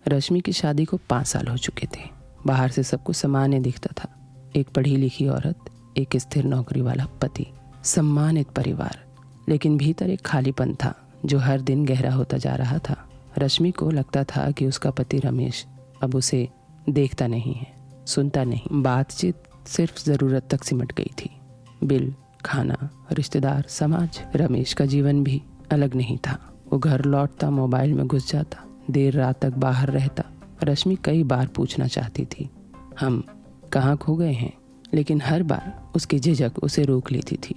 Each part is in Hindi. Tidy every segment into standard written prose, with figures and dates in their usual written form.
रश्मि की शादी को 5 साल हो चुके थे। बाहर से सब कुछ सामान्य दिखता था। एक पढ़ी लिखी औरत, एक स्थिर नौकरी वाला पति, सम्मानित परिवार, लेकिन भीतर एक खालीपन था जो हर दिन गहरा होता जा रहा था। रश्मि को लगता था कि उसका पति रमेश अब उसे देखता नहीं है, सुनता नहीं। बातचीत सिर्फ ज़रूरत तक सिमट गई थी। बिल, खाना, रिश्तेदार, समाज। रमेश का जीवन भी अलग नहीं था। वो घर लौटता, मोबाइल में घुस जाता, देर रात तक बाहर रहता। रश्मि कई बार पूछना चाहती थी, हम कहाँ खो गए हैं, लेकिन हर बार उसकी झिझक उसे रोक लेती थी।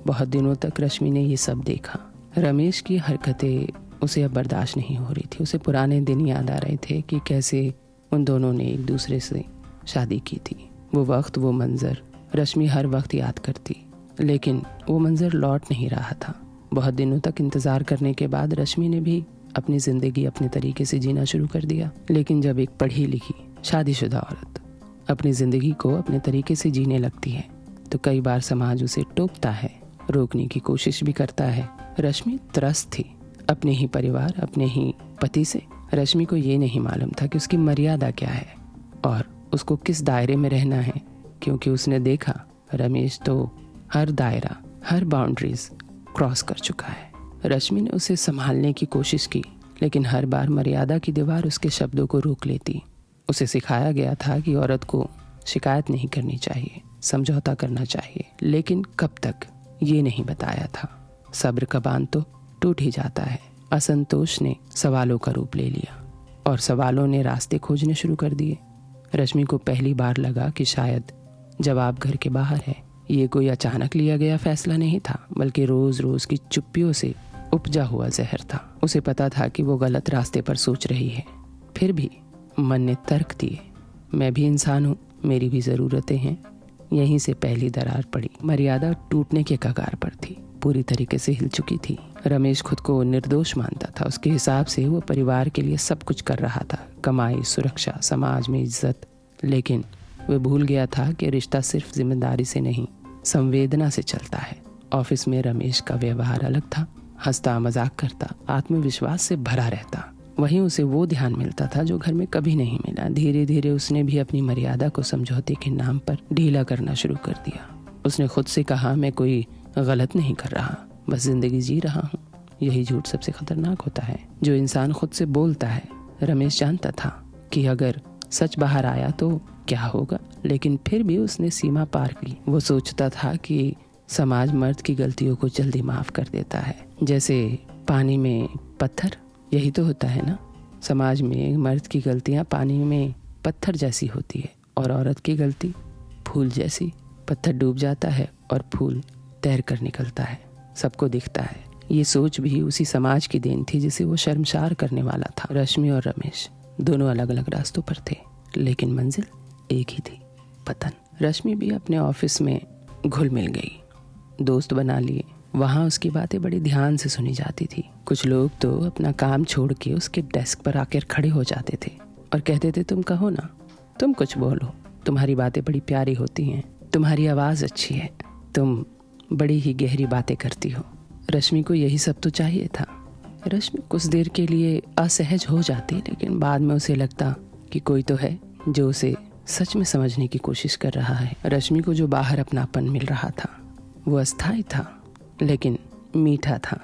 बहुत दिनों तक रश्मि ने ये सब देखा। रमेश की हरकतें उसे अब बर्दाश्त नहीं हो रही थी। उसे पुराने दिन याद आ रहे थे कि कैसे उन दोनों ने एक दूसरे से शादी की थी। वो वक्त, वो मंजर रश्मि हर वक्त याद करती, लेकिन वो मंजर लौट नहीं रहा था। बहुत दिनों तक इंतज़ार करने के बाद रश्मि ने भी अपनी ज़िंदगी अपने तरीके से जीना शुरू कर दिया। लेकिन जब एक पढ़ी लिखी शादीशुदा औरत अपनी ज़िंदगी को अपने तरीके से जीने लगती है तो कई बार समाज उसे टोकता है, रोकने की कोशिश भी करता है। रश्मि त्रस्त थी अपने ही परिवार, अपने ही पति से। रश्मि को ये नहीं मालूम था कि उसकी मर्यादा क्या है और उसको किस दायरे में रहना है, क्योंकि उसने देखा रमेश तो हर दायरा, हर बाउंड्रीज क्रॉस कर चुका है। रश्मि ने उसे संभालने की कोशिश की, लेकिन हर बार मर्यादा की दीवार उसके शब्दों को रोक लेती। उसे सिखाया गया था कि औरत को शिकायत नहीं करनी चाहिए, समझौता करना चाहिए, लेकिन कब तक ये नहीं बताया था। सब्र का बांध तो टूट ही जाता है। असंतोष ने सवालों का रूप ले लिया और सवालों ने रास्ते खोजने शुरू कर दिए। रश्मि को पहली बार लगा कि शायद जवाब घर के बाहर है। ये कोई अचानक लिया गया फैसला नहीं था, बल्कि रोज रोज की चुप्पियों से उपजा हुआ जहर था। उसे पता था कि वो गलत रास्ते पर सोच रही है, फिर भी मन ने तर्क दिए, मैं भी इंसान हूँ, मेरी भी ज़रूरतें हैं। यहीं से पहली दरार पड़ी। मर्यादा टूटने के कगार पर थी, पूरी तरीके से हिल चुकी थी। रमेश खुद को निर्दोष मानता था। उसके हिसाब से वो परिवार के लिए सब कुछ कर रहा था, कमाई, सुरक्षा, समाज में इज्जत। लेकिन वह भूल गया था कि रिश्ता सिर्फ जिम्मेदारी से नहीं, संवेदना से चलता है। ऑफिस में रमेश का व्यवहार अलग था। हंसता, मजाक करता, आत्मविश्वास से भरा रहता। वहीं उसे वो ध्यान मिलता था जो घर में कभी नहीं मिला। धीरे धीरे उसने भी अपनी मर्यादा को समझौते के नाम पर ढीला करना शुरू कर दिया। उसने खुद से कहा, मैं कोई गलत नहीं कर रहा, बस जिंदगी जी रहा हूँ। यही झूठ सबसे खतरनाक होता है जो इंसान खुद से बोलता है। रमेश जानता था कि अगर सच बाहर आया तो क्या होगा, लेकिन फिर भी उसने सीमा पार की। वो सोचता था कि समाज मर्द की गलतियों को जल्दी माफ कर देता है, जैसे पानी में पत्थर। यही तो होता है ना, समाज में मर्द की गलतियां पानी में पत्थर जैसी होती है और औरत की गलती फूल जैसी। पत्थर डूब जाता है और फूल तैर कर निकलता है, सबको दिखता है। ये सोच भी उसी समाज की देन थी जिसे वो शर्मसार करने वाला था। रश्मि और रमेश दोनों अलग अलग रास्तों पर थे, लेकिन मंजिल एक ही थी, पतन। रश्मि भी अपने ऑफिस में घुल मिल गई, दोस्त बना लिए। वहाँ उसकी बातें बड़ी ध्यान से सुनी जाती थी। कुछ लोग तो अपना काम छोड़ के उसके डेस्क पर आकर खड़े हो जाते थे और कहते थे, तुम कहो ना, तुम कुछ बोलो, तुम्हारी बातें बड़ी प्यारी होती हैं, तुम्हारी आवाज़ अच्छी है, तुम बड़ी ही गहरी बातें करती हो। रश्मि को यही सब तो चाहिए था। रश्मि कुछ देर के लिए असहज हो जाती, लेकिन बाद में उसे लगता कि कोई तो है जो उसे सच में समझने की कोशिश कर रहा है। रश्मि को जो बाहर अपनापन मिल रहा था वो अस्थायी था, लेकिन मीठा था।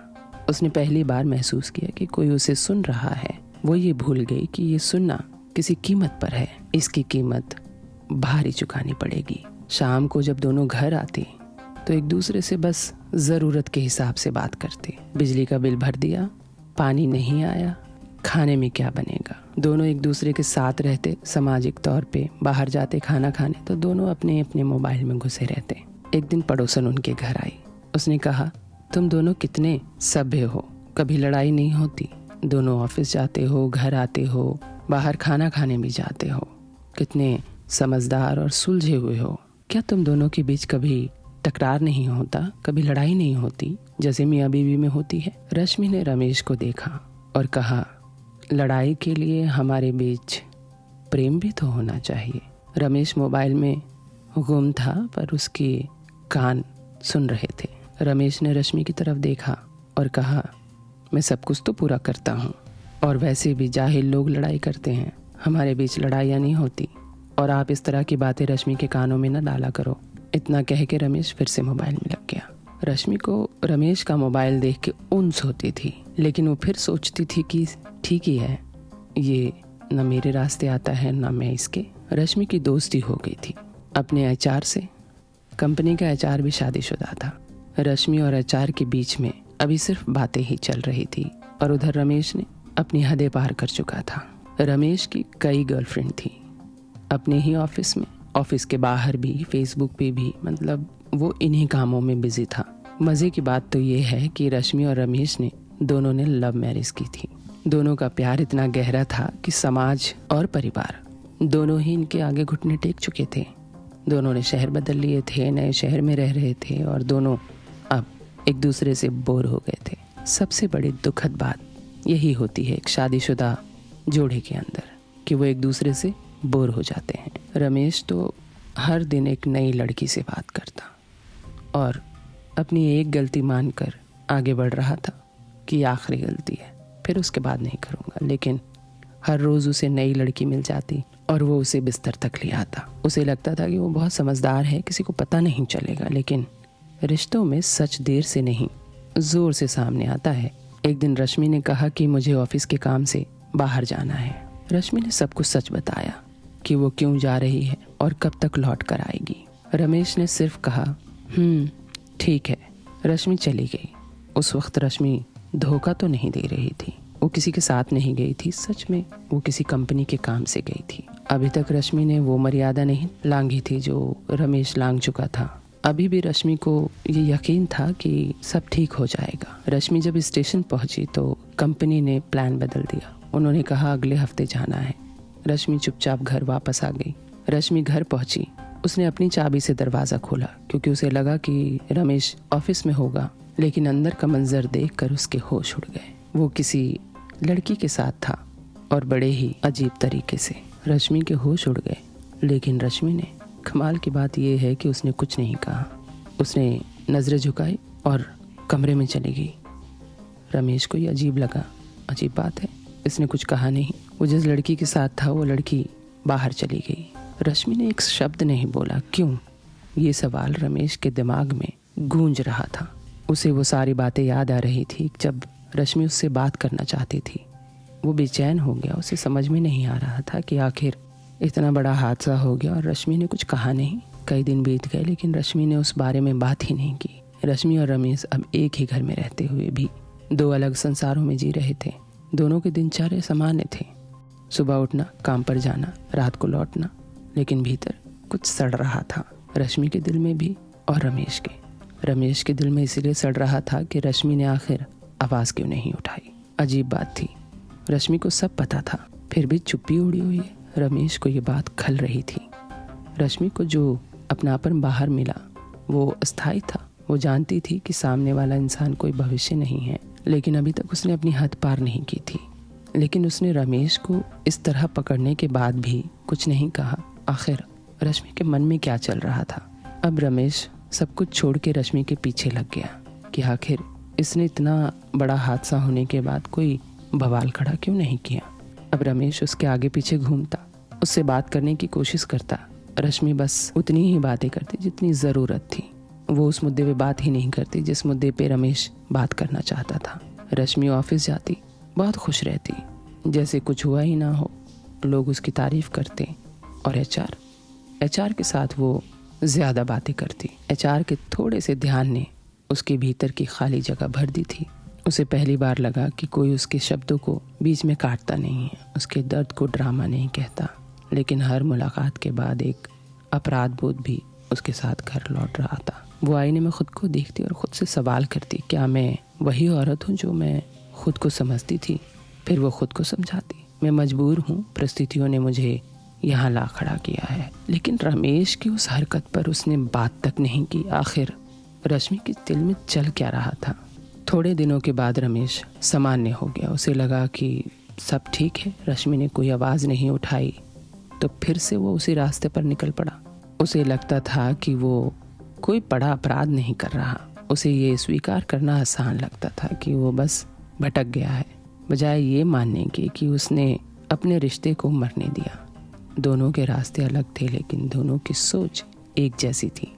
उसने पहली बार महसूस किया कि कोई उसे सुन रहा है। वो ये भूल गई कि ये सुनना किसी कीमत पर है, इसकी कीमत भारी चुकानी पड़ेगी। शाम को जब दोनों घर आते तो एक दूसरे से बस ज़रूरत के हिसाब से बात करते। बिजली का बिल भर दिया, पानी नहीं आया, खाने में क्या बनेगा। दोनों एक दूसरे के साथ रहते। सामाजिक तौर पे बाहर जाते खाना खाने तो दोनों अपने अपने मोबाइल में घुसे रहते। एक दिन पड़ोसन उनके घर आई। उसने कहा, तुम दोनों कितने सभ्य हो, कभी लड़ाई नहीं होती, दोनों ऑफिस जाते हो, घर आते हो, बाहर खाना खाने भी जाते हो, कितने समझदार और सुलझे हुए हो। क्या तुम दोनों के बीच कभी तकरार नहीं होता, कभी लड़ाई नहीं होती जैसे मियाँ बीवी में होती है। रश्मि ने रमेश को देखा और कहा, लड़ाई के लिए हमारे बीच प्रेम भी तो होना चाहिए। रमेश मोबाइल में गुम था, पर उसके कान सुन रहे थे। रमेश ने रश्मि की तरफ देखा और कहा, मैं सब कुछ तो पूरा करता हूँ और वैसे भी जाहिल लोग लड़ाई करते हैं, हमारे बीच लड़ाइयाँ नहीं होती, और आप इस तरह की बातें रश्मि के कानों में न डाला करो। इतना कह के रमेश फिर से मोबाइल में लग गया। रश्मि को रमेश का मोबाइल देख के उन्स होती थी, लेकिन वो फिर सोचती थी कि ठीक ही है, ये न मेरे रास्ते आता है न मैं इसके। रश्मि की दोस्ती हो गई थी अपने एचआर से। कंपनी का एचआर भी शादीशुदा था। रश्मि और एचआर के बीच में अभी सिर्फ बातें ही चल रही थी, और उधर रमेश ने अपनी हदें पार कर चुका था। रमेश की कई गर्लफ्रेंड थी, अपने ही ऑफिस में, ऑफिस के बाहर भी, फेसबुक पे भी, मतलब वो इन्हीं कामों में बिजी था। मज़े की बात तो ये है कि रश्मि और रमेश ने दोनों ने लव मैरिज की थी। दोनों का प्यार इतना गहरा था कि समाज और परिवार दोनों ही इनके आगे घुटने टेक चुके थे। दोनों ने शहर बदल लिए थे, नए शहर में रह रहे थे, और दोनों अब एक दूसरे से बोर हो गए थे। सबसे बड़ी दुखद बात यही होती है एक शादीशुदा जोड़े के अंदर, कि वो एक दूसरे से बोर हो जाते हैं। रमेश तो हर दिन एक नई लड़की से बात करता और अपनी एक गलती मानकर आगे बढ़ रहा था कि आखिरी गलती है, फिर उसके बाद नहीं करूँगा। लेकिन हर रोज़ उसे नई लड़की मिल जाती और वो उसे बिस्तर तक ले आता। उसे लगता था कि वो बहुत समझदार है, किसी को पता नहीं चलेगा। लेकिन रिश्तों में सच देर से नहीं, ज़ोर से सामने आता है। एक दिन रश्मि ने कहा कि मुझे ऑफिस के काम से बाहर जाना है। रश्मि ने सब कुछ सच बताया कि वो क्यों जा रही है और कब तक लौट कर आएगी। रमेश ने सिर्फ कहा ठीक है। रश्मि चली गई। उस वक्त रश्मि धोखा तो नहीं दे रही थी, वो किसी के साथ नहीं गई थी, सच में वो किसी कंपनी के काम से गई थी। अभी तक रश्मि ने वो मर्यादा नहीं लांघी थी जो रमेश लांघ चुका था। अभी भी रश्मि को ये यकीन था कि सब ठीक हो जाएगा। रश्मि जब स्टेशन पहुंची तो कंपनी ने प्लान बदल दिया। उन्होंने कहा अगले हफ्ते जाना है। रश्मि चुपचाप घर वापस आ गई। रश्मि घर पहुंची, उसने अपनी चाबी से दरवाज़ा खोला क्योंकि उसे लगा कि रमेश ऑफिस में होगा, लेकिन अंदर का मंजर देखकर उसके होश उड़ गए। वो किसी लड़की के साथ था और बड़े ही अजीब तरीके से। रश्मि के होश उड़ गए, लेकिन रश्मि ने, कमाल की बात यह है कि उसने कुछ नहीं कहा। उसने नज़रें झुकाई और कमरे में चली गई। रमेश को ये अजीब लगा। अजीब बात है, इसने कुछ कहा नहीं। वो जिस लड़की के साथ था वो लड़की बाहर चली गई। रश्मि ने एक शब्द नहीं बोला। क्यों? ये सवाल रमेश के दिमाग में गूंज रहा था। उसे वो सारी बातें याद आ रही थी जब रश्मि उससे बात करना चाहती थी। वो बेचैन हो गया। उसे समझ में नहीं आ रहा था कि आखिर इतना बड़ा हादसा हो गया और रश्मि ने कुछ कहा नहीं। कई दिन बीत गए लेकिन रश्मि ने उस बारे में बात ही नहीं की। रश्मि और रमेश अब एक ही घर में रहते हुए भी दो अलग संसारों में जी रहे थे। दोनों के दिनचर्या सामान्य थे, सुबह उठना, काम पर जाना, रात को लौटना, लेकिन भीतर कुछ सड़ रहा था, रश्मि के दिल में भी और रमेश के दिल में इसलिए सड़ रहा था कि रश्मि ने आखिर आवाज़ क्यों नहीं उठाई। अजीब बात थी, रश्मि को सब पता था, फिर भी चुप्पी उड़ी हुई है। रमेश को ये बात खल रही थी। रश्मि को जो अपनापन बाहर मिला वो अस्थायी था। वो जानती थी कि सामने वाला इंसान कोई भविष्य नहीं है, लेकिन अभी तक उसने अपनी हद पार नहीं की थी। लेकिन उसने रमेश को इस तरह पकड़ने के बाद भी कुछ नहीं कहा। आखिर रश्मि के मन में क्या चल रहा था? अब रमेश सब कुछ छोड़ के रश्मि के पीछे लग गया कि आखिर इसने इतना बड़ा हादसा होने के बाद कोई बवाल खड़ा क्यों नहीं किया। अब रमेश उसके आगे पीछे घूमता, उससे बात करने की कोशिश करता। रश्मि बस उतनी ही बातें करती जितनी ज़रूरत थी। वो उस मुद्दे पे बात ही नहीं करती जिस मुद्दे पे रमेश बात करना चाहता था। रश्मि ऑफिस जाती, बहुत खुश रहती, जैसे कुछ हुआ ही ना हो। लोग उसकी तारीफ करते। और एचआर के साथ वो ज़्यादा बातें करती। एचआर के थोड़े से ध्यान ने उसके भीतर की खाली जगह भर दी थी। उसे पहली बार लगा कि कोई उसके शब्दों को बीच में काटता नहीं है, उसके दर्द को ड्रामा नहीं कहता। लेकिन हर मुलाकात के बाद एक अपराध बोध भी उसके साथ घर लौट रहा था। वो आईने में खुद को देखती और ख़ुद से सवाल करती, क्या मैं वही औरत हूँ जो मैं खुद को समझती थी? फिर वो खुद को समझाती, मैं मजबूर हूँ, परिस्थितियों ने मुझे यहाँ ला खड़ा किया है। लेकिन रमेश की उस हरकत पर उसने बात तक नहीं की। आखिर रश्मि के दिल में चल क्या रहा था? थोड़े दिनों के बाद रमेश सामान्य हो गया। उसे लगा कि सब ठीक है। रश्मि ने कोई आवाज़ नहीं उठाई तो फिर से वो उसी रास्ते पर निकल पड़ा। उसे लगता था कि वो कोई बड़ा अपराध नहीं कर रहा। उसे ये स्वीकार करना आसान लगता था कि वो बस भटक गया है। बजाय ये मानने के कि उसने अपने रिश्ते को मरने दिया। दोनों के रास्ते अलग थे, लेकिन दोनों की सोच एक जैसी थी।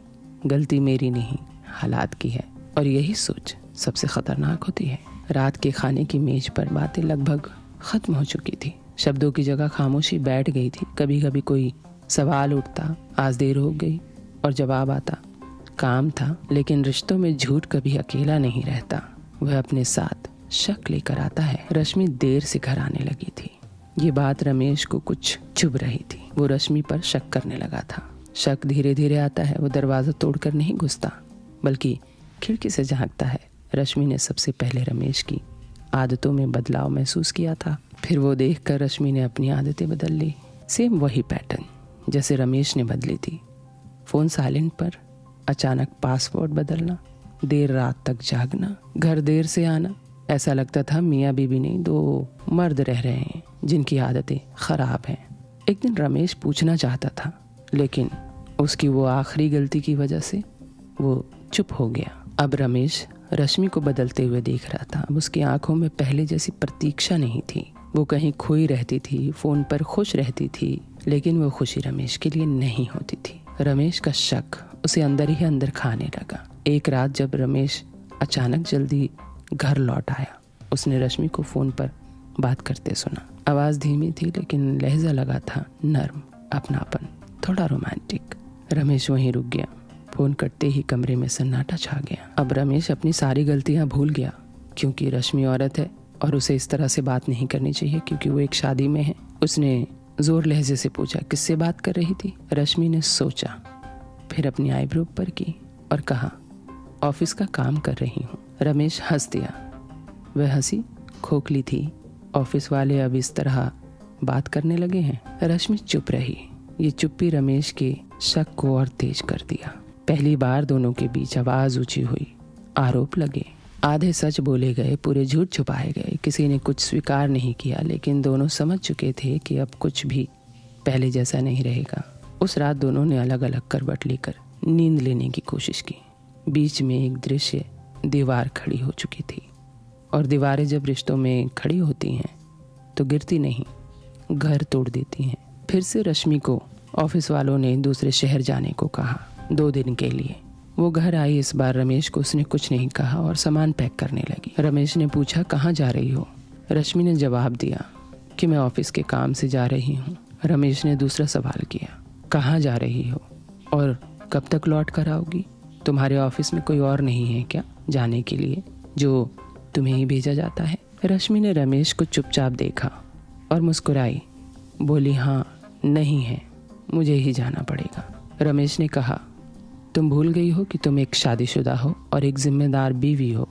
गलती मेरी नहीं, हालात की है, और यही सोच सबसे खतरनाक होती है। रात के खाने की मेज पर बातें लगभग खत्म हो चुकी थी। शब्दों की जगह खामोशी बैठ गई थी। कभी कभी कोई सवाल उठता, आज देर हो गई, और जवाब आता, काम था। लेकिन रिश्तों में झूठ कभी अकेला नहीं रहता, वह अपने साथ शक लेकर आता है। रश्मि देर से घर आने लगी थी। ये बात रमेश को कुछ चुभ रही थी। वो रश्मि पर शक करने लगा था। शक धीरे धीरे आता है, वो दरवाजा तोड़कर नहीं घुसता, बल्कि खिड़की से झांकता है। रश्मि ने सबसे पहले रमेश की आदतों में बदलाव महसूस किया था। फिर वो देखकर रश्मि ने अपनी आदतें बदल ली। सेम वही पैटर्न जैसे रमेश ने बदली थी। फ़ोन साइलेंट पर, अचानक पासवर्ड बदलना, देर रात तक जागना, घर देर से आना। ऐसा लगता था मियाँ बीबी नहीं, दो मर्द रह रहे हैं जिनकी आदतें ख़राब हैं। एक दिन रमेश पूछना चाहता था, लेकिन उसकी वो आखिरी गलती की वजह से वो चुप हो गया। अब रमेश रश्मि को बदलते हुए देख रहा था। अब उसकी आंखों में पहले जैसी प्रतीक्षा नहीं थी। वो कहीं खोई रहती थी, फ़ोन पर खुश रहती थी, लेकिन वो खुशी रमेश के लिए नहीं होती थी। रमेश का शक उसे अंदर ही अंदर खाने लगा। एक रात जब रमेश अचानक जल्दी घर लौट आया, उसने रश्मि को फ़ोन पर बात करते सुना। आवाज़ धीमी थी, लेकिन लहजा लगा था नर्म, अपनापन, थोड़ा रोमांटिक। रमेश वहीं रुक गया। फ़ोन कटते ही कमरे में सन्नाटा छा गया। अब रमेश अपनी सारी गलतियां भूल गया, क्योंकि रश्मि औरत है और उसे इस तरह से बात नहीं करनी चाहिए, क्योंकि वो एक शादी में है। उसने ज़ोर लहजे से पूछा, किससे बात कर रही थी? रश्मि ने सोचा, फिर अपनी आईब्रो पर की और कहा, ऑफिस का काम कर रही हूँ। रमेश हंस दिया। वह हंसी खोखली थी। ऑफिस वाले अब इस तरह बात करने लगे हैं। रश्मि चुप रही। ये चुप्पी रमेश के शक को और तेज कर दिया। पहली बार दोनों के बीच आवाज ऊंची हुई, आरोप लगे, आधे सच बोले गए, पूरे झूठ छुपाए गए। किसी ने कुछ स्वीकार नहीं किया, लेकिन दोनों समझ चुके थे कि अब कुछ भी पहले जैसा नहीं रहेगा। उस रात दोनों ने अलग अलग करवट लेकर नींद लेने की कोशिश की। बीच में एक दृश्य दीवार खड़ी हो चुकी थी, और दीवारें जब रिश्तों में खड़ी होती हैं तो गिरती नहीं, घर तोड़ देती हैं। फिर से रश्मि को ऑफिस वालों ने दूसरे शहर जाने को कहा, 2 दिन के लिए। वो घर आई। इस बार रमेश को उसने कुछ नहीं कहा और सामान पैक करने लगी। रमेश ने पूछा, कहाँ जा रही हो? रश्मि ने जवाब दिया कि मैं ऑफिस के काम से जा रही हूँ। रमेश ने दूसरा सवाल किया, कहाँ जा रही हो और कब तक लौट कर आओगी? तुम्हारे ऑफिस में कोई और नहीं है क्या जाने के लिए, जो तुम्हें ही भेजा जाता है? रश्मि ने रमेश को चुपचाप देखा और मुस्कुराई, बोली, हाँ, नहीं है, मुझे ही जाना पड़ेगा। रमेश ने कहा, तुम भूल गई हो कि तुम एक शादीशुदा हो और एक जिम्मेदार बीवी हो।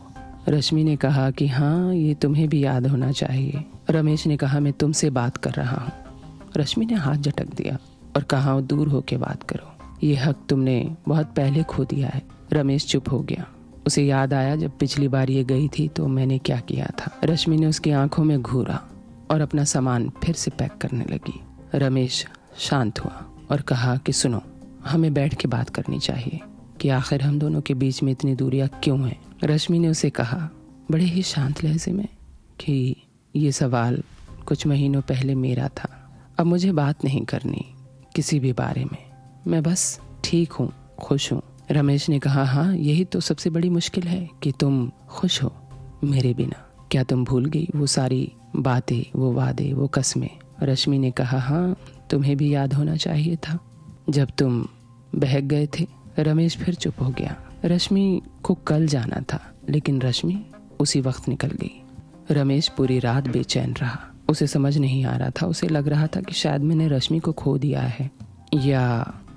रश्मि ने कहा कि हाँ, ये तुम्हें भी याद होना चाहिए। रमेश ने कहा, मैं तुमसे बात कर रहा हूँ। रश्मि ने हाथ झटक दिया और कहा, दूर होके बात करो, ये हक तुमने बहुत पहले खो दिया है। रमेश चुप हो गया। उसे याद आया, जब पिछली बार ये गई थी तो मैंने क्या किया था। रश्मि ने उसकी आंखों में घूरा और अपना सामान फिर से पैक करने लगी। रमेश शांत हुआ और कहा कि सुनो, हमें बैठ के बात करनी चाहिए कि आखिर हम दोनों के बीच में इतनी दूरियां क्यों हैं। रश्मि ने उसे कहा बड़े ही शांत लहजे में कि ये सवाल कुछ महीनों पहले मेरा था। अब मुझे बात नहीं करनी किसी भी बारे में, मैं बस ठीक हूँ, खुश हूँ। रमेश ने कहा, हाँ, यही तो सबसे बड़ी मुश्किल है कि तुम खुश हो मेरे बिना। क्या तुम भूल गई वो सारी बातें, वो वादे, वो कसमें? रश्मि ने कहा, हाँ, तुम्हें भी याद होना चाहिए था जब तुम बहक गए थे। रमेश फिर चुप हो गया। रश्मि को कल जाना था, लेकिन रश्मि उसी वक्त निकल गई। रमेश पूरी रात बेचैन रहा। उसे समझ नहीं आ रहा था। उसे लग रहा था कि शायद मैंने रश्मि को खो दिया है, या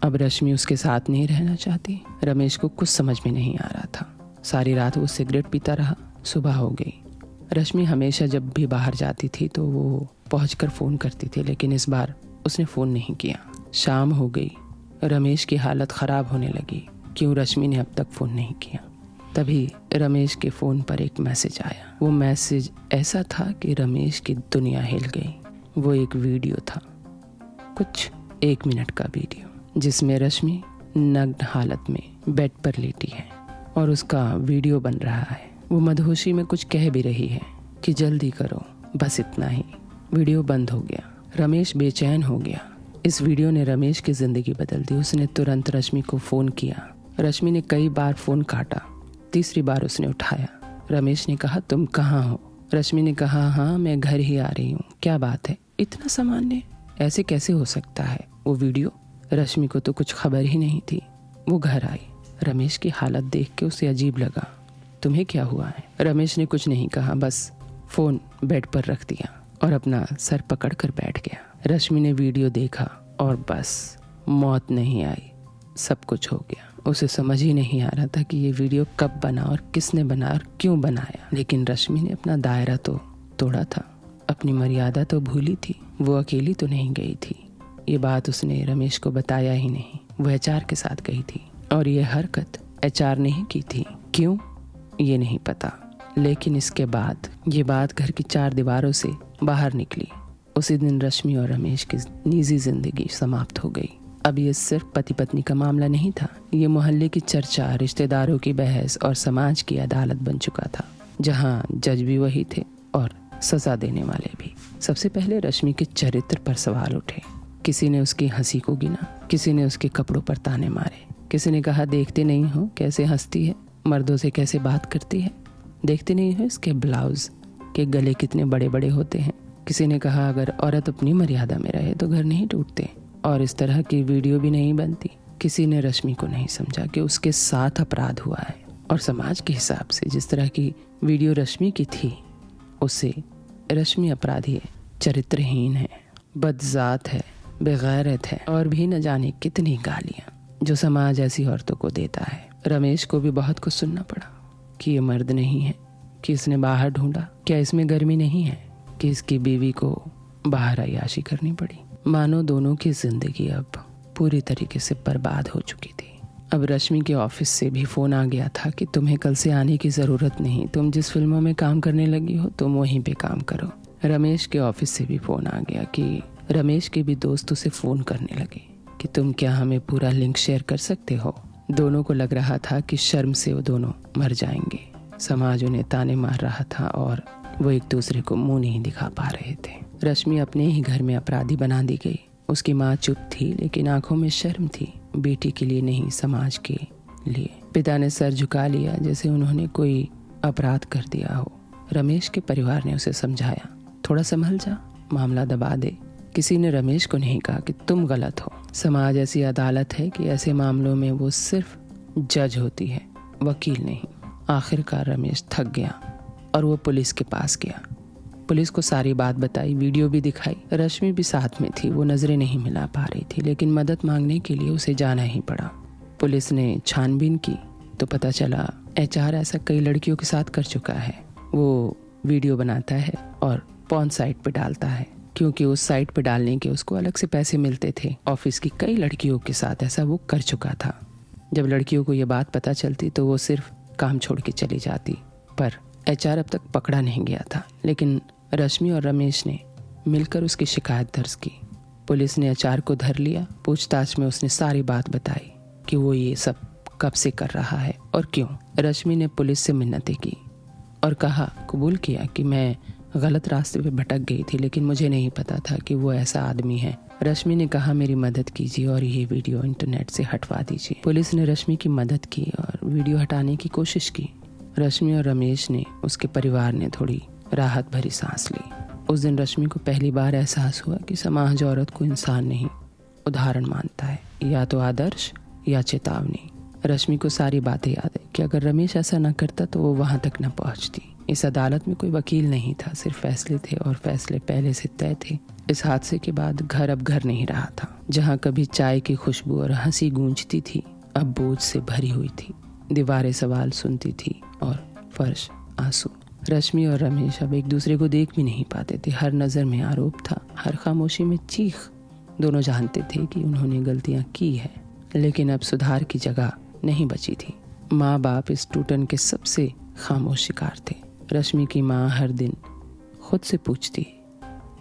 अब रश्मि उसके साथ नहीं रहना चाहती। रमेश को कुछ समझ में नहीं आ रहा था। सारी रात वो सिगरेट पीता रहा। सुबह हो गई। रश्मि हमेशा जब भी बाहर जाती थी तो वो पहुंचकर फ़ोन करती थी, लेकिन इस बार उसने फ़ोन नहीं किया। शाम हो गई। रमेश की हालत ख़राब होने लगी। क्यों रश्मि ने अब तक फ़ोन नहीं किया? तभी रमेश के फ़ोन पर एक मैसेज आया। वो मैसेज ऐसा था कि रमेश की दुनिया हिल गई। वो एक वीडियो था, कुछ 1 मिनट का वीडियो, जिसमें रश्मि नग्न हालत में बेड पर लेटी है और उसका वीडियो बन रहा है। वो मदहोशी में कुछ कह भी रही है कि जल्दी करो, बस इतना ही। वीडियो बंद हो गया। रमेश बेचैन हो गया। इस वीडियो ने रमेश की जिंदगी बदल दी। उसने तुरंत रश्मि को फोन किया। रश्मि ने कई बार फोन काटा। तीसरी बार उसने उठाया। रमेश ने कहा, तुम कहाँ हो? रश्मि ने कहा, हाँ मैं घर ही आ रही हूँ। क्या बात है? इतना सामान्य, ऐसे कैसे हो सकता है? वो वीडियो? रश्मि को तो कुछ खबर ही नहीं थी। वो घर आई। रमेश की हालत देख के उसे अजीब लगा। तुम्हें क्या हुआ है? रमेश ने कुछ नहीं कहा, बस फोन बेड पर रख दिया और अपना सर पकड़ कर बैठ गया। रश्मि ने वीडियो देखा और बस मौत नहीं आई, सब कुछ हो गया। उसे समझ ही नहीं आ रहा था कि ये वीडियो कब बना और किसने बना और क्यों बनाया। लेकिन रश्मि ने अपना दायरा तो तोड़ा था, अपनी मर्यादा तो भूली थी। वो अकेली तो नहीं गई थी। ये बात उसने रमेश को बताया ही नहीं। वो एचआर के साथ गई थी और ये हरकत एचआर ने ही की थी। क्यों, ये नहीं पता। लेकिन इसके बाद ये बात घर की 4 दीवारों से बाहर निकली। उसी दिन रश्मि और रमेश की निजी जिंदगी समाप्त हो गई। अब ये सिर्फ पति पत्नी का मामला नहीं था। ये मोहल्ले की चर्चा, रिश्तेदारों की बहस और समाज की अदालत बन चुका था, जहाँ जज भी वही थे और सजा देने वाले भी। सबसे पहले रश्मि के चरित्र पर सवाल उठे। किसी ने उसकी हंसी को गिना, किसी ने उसके कपड़ों पर ताने मारे, किसी ने कहा, देखते नहीं हो कैसे हंसती है, मर्दों से कैसे बात करती है, देखते नहीं हो इसके ब्लाउज के गले कितने बड़े बड़े होते हैं। किसी ने कहा, अगर औरत अपनी मर्यादा में रहे तो घर नहीं टूटते और इस तरह की वीडियो भी नहीं बनती। किसी ने रश्मि को नहीं समझा कि उसके साथ अपराध हुआ है और समाज के हिसाब से जिस तरह की वीडियो रश्मि की थी, उससे रश्मि अपराधी है, चरित्रहीन है, बदजात है, बेगैरत है और भी न जाने कितनी गालियां जो समाज ऐसी औरतों को देता है। रमेश को भी बहुत कुछ सुनना पड़ा कि ये मर्द नहीं है, कि इसने बाहर ढूंढा, क्या इसमें गर्मी नहीं है, कि इसकी बीवी को बाहर अय्याशी करनी पड़ी। मानो दोनों की जिंदगी अब पूरी तरीके से बर्बाद हो चुकी थी। अब रश्मि के ऑफिस से भी फोन आ गया था कि तुम्हें कल से आने की जरूरत नहीं, तुम जिस फिल्मों में काम करने लगी हो तुम वहीं पे काम करो। रमेश के ऑफिस से भी फोन आ गया कि रमेश के भी दोस्त उसे फोन करने लगे कि तुम क्या हमें पूरा लिंक शेयर कर सकते हो। दोनों को लग रहा था कि शर्म से वो दोनों मर जाएंगे। समाज उन्हें ताने मार रहा था और वो एक दूसरे को मुंह नहीं दिखा पा रहे थे। रश्मि अपने ही घर में अपराधी बना दी गई। उसकी माँ चुप थी लेकिन आंखों में शर्म थी, बेटी के लिए नहीं समाज के लिए। पिता ने सर झुका लिया जैसे उन्होंने कोई अपराध कर दिया हो। रमेश के परिवार ने उसे समझाया, थोड़ा संभल जा, मामला दबा दे। किसी ने रमेश को नहीं कहा कि तुम गलत हो। समाज ऐसी अदालत है कि ऐसे मामलों में वो सिर्फ जज होती है, वकील नहीं। आखिरकार रमेश थक गया और वो पुलिस के पास गया। पुलिस को सारी बात बताई, वीडियो भी दिखाई। रश्मि भी साथ में थी। वो नजरें नहीं मिला पा रही थी लेकिन मदद मांगने के लिए उसे जाना ही पड़ा। पुलिस ने छानबीन की तो पता चला एचआर ऐसा कई लड़कियों के साथ कर चुका है। वो वीडियो बनाता है और पॉर्न साइट पे डालता है, क्योंकि उस साइट पे डालने के उसको अलग से पैसे मिलते थे। ऑफिस की कई लड़कियों के साथ ऐसा वो कर चुका था। जब लड़कियों को ये बात पता चलती तो वो सिर्फ काम छोड़ के चली जाती, पर एचआर अब तक पकड़ा नहीं गया था। लेकिन रश्मि और रमेश ने मिलकर उसकी शिकायत दर्ज की। पुलिस ने एचआर को धर लिया। पूछताछ में उसने सारी बात बताई कि वो ये सब कब से कर रहा है और क्यों। रश्मि ने पुलिस से मिन्नतें की और कहा, कबूल किया कि मैं गलत रास्ते पे भटक गई थी लेकिन मुझे नहीं पता था कि वो ऐसा आदमी है। रश्मि ने कहा, मेरी मदद कीजिए और ये वीडियो इंटरनेट से हटवा दीजिए। पुलिस ने रश्मि की मदद की और वीडियो हटाने की कोशिश की। रश्मि और रमेश ने, उसके परिवार ने थोड़ी राहत भरी सांस ली। उस दिन रश्मि को पहली बार एहसास हुआ कि समाज औरत को इंसान नहीं, उदाहरण मानता है, या तो आदर्श या चेतावनी। रश्मि को सारी बातें याद है कि अगर रमेश ऐसा न करता तो वो वहां तक न पहुंचती। इस अदालत में कोई वकील नहीं था, सिर्फ फैसले थे और फैसले पहले से तय थे। इस हादसे के बाद घर अब घर नहीं रहा था। जहाँ कभी चाय की खुशबू और हंसी गूंजती थी, अब बोझ से भरी हुई थी। दीवारें सवाल सुनती थी और फर्श आंसू। रश्मि और रमेश अब एक दूसरे को देख भी नहीं पाते थे। हर नजर में आरोप था, हर खामोशी में चीख। दोनों जानते थे कि उन्होंने गलतियां की है, लेकिन अब सुधार की जगह नहीं बची थी। माँ बाप इस टूटन के सबसे खामोश शिकार थे। रश्मि की माँ हर दिन खुद से पूछती,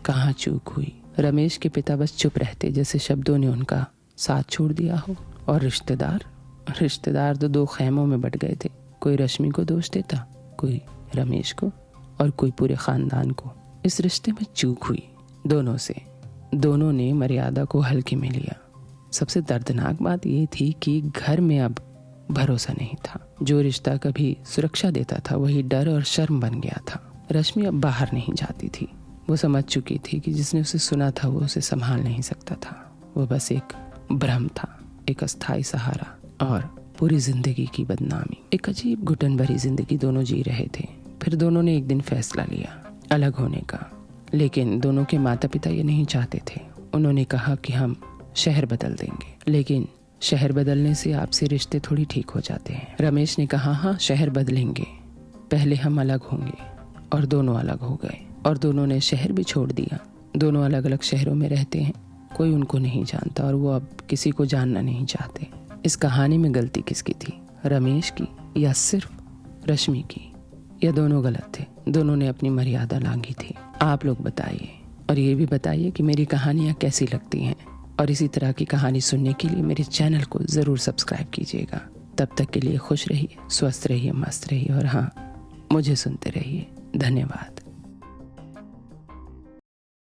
कहाँ चूक हुई। रमेश के पिता बस चुप रहते, जैसे शब्दों ने उनका साथ छोड़ दिया हो। और रिश्तेदार तो 2 खैमों में बट गए थे। कोई रश्मि को दोष देता, कोई रमेश को और कोई पूरे खानदान को। इस रिश्ते में चूक हुई दोनों से। दोनों ने मर्यादा को हल्के में लिया। सबसे दर्दनाक बात ये थी कि घर में अब भरोसा नहीं था। जो रिश्ता कभी सुरक्षा देता था वही डर और शर्म बन गया था। रश्मि अब बाहर नहीं जाती थी। वो समझ चुकी थी कि जिसने उसे सुना था वो उसे संभाल नहीं सकता था। वो बस एक भ्रम था, एक अस्थायी सहारा और पूरी जिंदगी की बदनामी। एक अजीब घुटन भरी जिंदगी दोनों जी रहे थे। फिर दोनों ने एक दिन फैसला लिया अलग होने का। लेकिन दोनों के माता पिता ये नहीं चाहते थे। उन्होंने कहा कि हम शहर बदल देंगे, लेकिन शहर बदलने से आपसे रिश्ते थोड़ी ठीक हो जाते हैं। रमेश ने कहा हाँ शहर बदलेंगे, पहले हम अलग होंगे। और दोनों अलग हो गए और दोनों ने शहर भी छोड़ दिया। दोनों अलग अलग शहरों में रहते हैं। कोई उनको नहीं जानता और वो अब किसी को जानना नहीं चाहते। इस कहानी में गलती किसकी थी, रमेश की या सिर्फ रश्मि की, या दोनों गलत थे? दोनों ने अपनी मर्यादा लांघी थी। आप लोग बताइए, और ये भी बताइए कि मेरी कहानियाँ कैसी लगती हैं। और इसी तरह की कहानी सुनने के लिए मेरे चैनल को ज़रूर सब्सक्राइब कीजिएगा। तब तक के लिए खुश रहिए, स्वस्थ रहिए, मस्त रहिए और हाँ, मुझे सुनते रहिए। धन्यवाद।